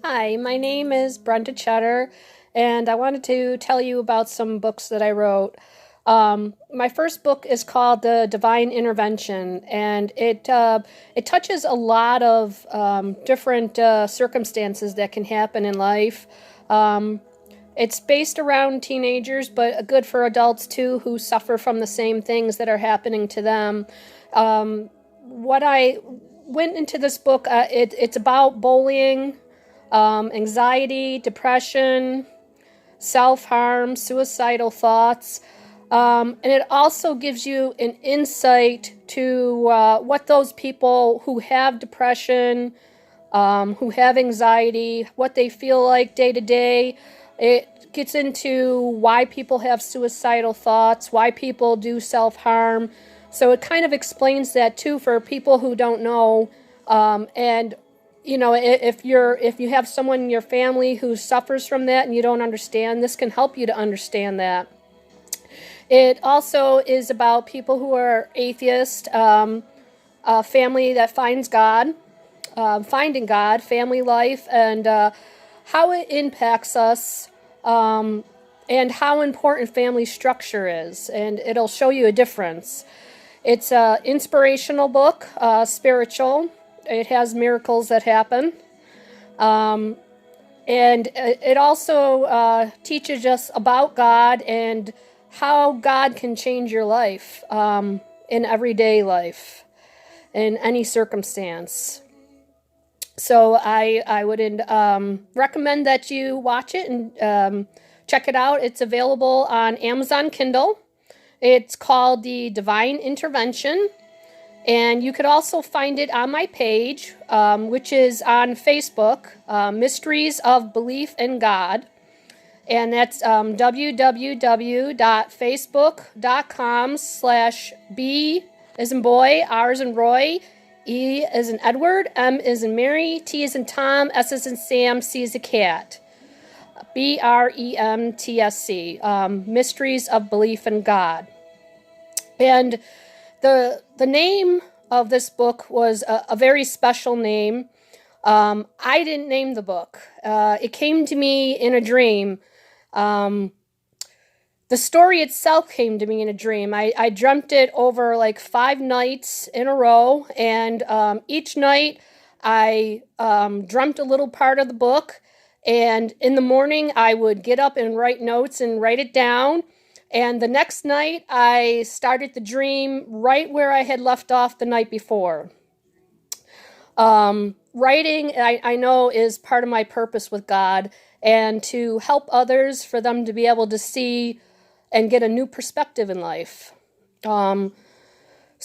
Hi, my name is Brenda Cheddar, and I wanted to tell you about some books that I wrote. My first book is called The Divine Intervention, and it touches a lot of different circumstances that can happen in life. Um, it's based around teenagers, but good for adults too who suffer from the same things that are happening to them. What I went into this book, it's about bullying, anxiety, depression, self harm, suicidal thoughts. And it also gives you an insight to what those people who have depression, who have anxiety, what they feel like day to day. It gets into why people have suicidal thoughts, why people do self harm. So it kind of explains that too for people who don't know. And if you have someone in your family who suffers from that and you don't understand, this can help you to understand that. It also is about people who are atheist, a family that finds God, finding God, family life, and how it impacts us, and how important family structure is. And it'll show you a difference. It's an inspirational book, spiritual. It has miracles that happen. And it also teaches us about God and how God can change your life, in everyday life, in any circumstance. So I would recommend that you watch it and check it out. It's available on Amazon Kindle. It's called The Divine Intervention. And you could also find it on my page, which is on Facebook, Mysteries of Belief in God. And that's www.facebook.com/B as in boy, R as in Roy, E as in Edward, M as in Mary, T as in Tom, S as in Sam, C as in cat. BREMTSC, Mysteries of Belief in God. And the name of this book was a very special name. I didn't name the book. It came to me in a dream. The story itself came to me in a dream. I dreamt it over like 5 nights in a row, and each night I dreamt a little part of the book, and in the morning I would get up and write notes and write it down. And the next night, I started the dream right where I had left off the night before. Writing, I know, is part of my purpose with God, and to help others, for them to be able to see and get a new perspective in life. So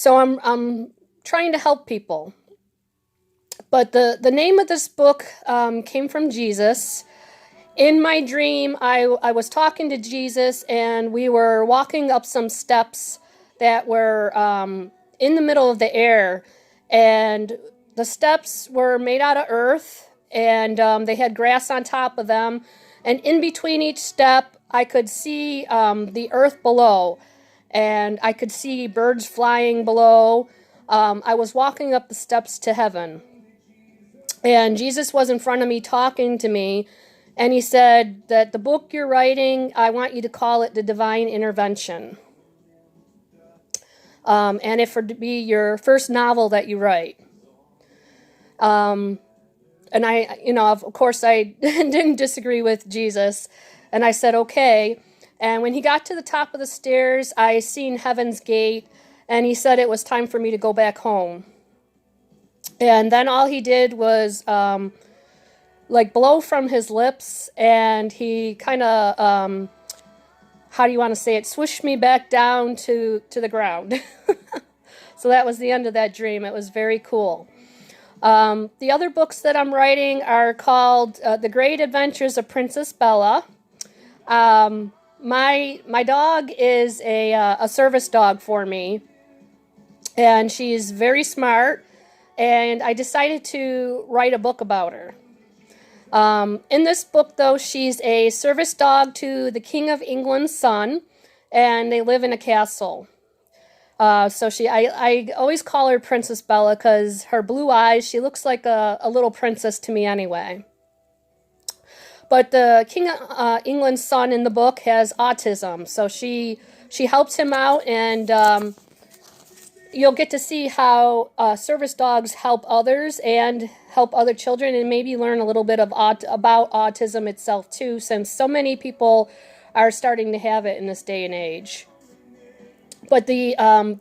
I'm trying to help people. But the name of this book came from Jesus. In my dream, I was talking to Jesus, and we were walking up some steps that were in the middle of the air. And the steps were made out of earth, and they had grass on top of them. And in between each step, I could see the earth below, and I could see birds flying below. I was walking up the steps to heaven. And Jesus was in front of me talking to me. And he said that the book you're writing, I want you to call it The Divine Intervention. And it would be your first novel that you write. And of course, I didn't disagree with Jesus. And I said, okay. And when he got to the top of the stairs, I seen Heaven's Gate. And he said it was time for me to go back home. And then all he did was blow from his lips, and he kind of, how do you want to say it, swished me back down to the ground. So that was the end of that dream. It was very cool. The other books that I'm writing are called The Great Adventures of Princess Bella. My dog is a service dog for me, and she's very smart, and I decided to write a book about her. In this book, though, she's a service dog to the King of England's son, and they live in a castle. I always call her Princess Bella because her blue eyes, she looks like a little princess to me anyway. But the King of England's son in the book has autism, so she helps him out, and you'll get to see how service dogs help others and help other children, and maybe learn a little bit of about autism itself too, since so many people are starting to have it in this day and age. But the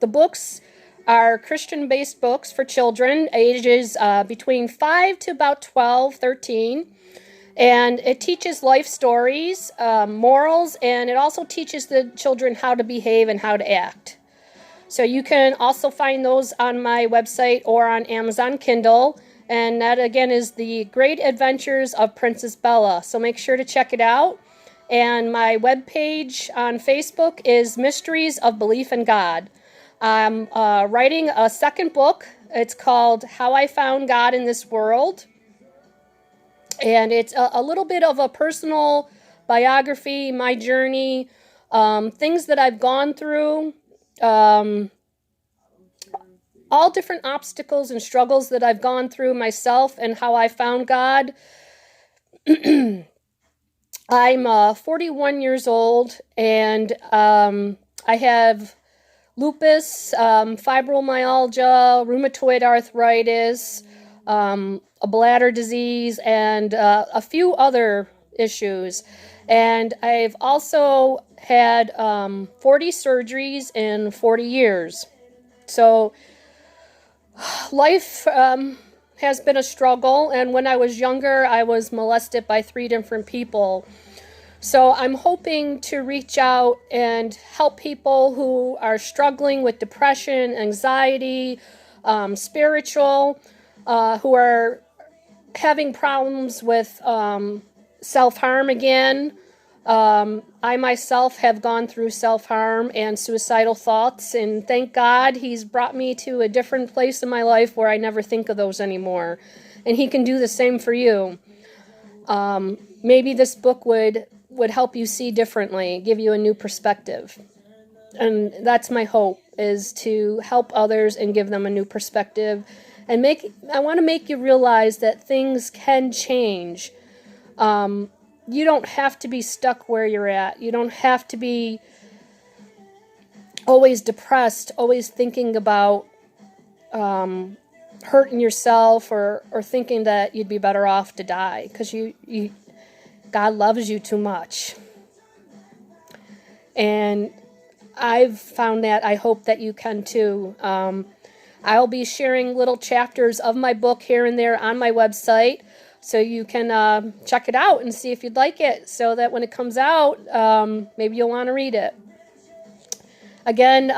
books are Christian-based books for children, ages between 5 to about 12, 13. And it teaches life stories, morals, and it also teaches the children how to behave and how to act. So you can also find those on my website or on Amazon Kindle. And that, again, is The Great Adventures of Princess Bella. So make sure to check it out. And my webpage on Facebook is Mysteries of Belief in God. I'm writing a second book. It's called How I Found God in This World. And it's a little bit of a personal biography, my journey, things that I've gone through, all different obstacles and struggles that I've gone through myself and how I found God. I'm 41 years old, and I have lupus, fibromyalgia, rheumatoid arthritis, a bladder disease, and a few other issues. And I've also had 40 surgeries in 40 years. So life has been a struggle, and when I was younger, I was molested by 3 different people. So I'm hoping to reach out and help people who are struggling with depression, anxiety, spiritual, who are having problems with self-harm again. I myself have gone through self-harm and suicidal thoughts, and thank God He's brought me to a different place in my life where I never think of those anymore. And He can do the same for you. Maybe this book would help you see differently, give you a new perspective. And that's my hope, is to help others and give them a new perspective. And I want to make you realize that things can change. You don't have to be stuck where you're at. You don't have to be always depressed, always thinking about hurting yourself or thinking that you'd be better off to die, because God loves you too much. And I've found that. I hope that you can too. I'll be sharing little chapters of my book here and there on my website, so you can check it out and see if you'd like it, so that when it comes out, maybe you'll want to read it. Again,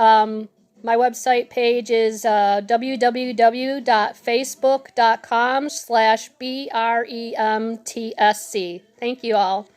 my website page is www.facebook.com/BREMTSC. Thank you all.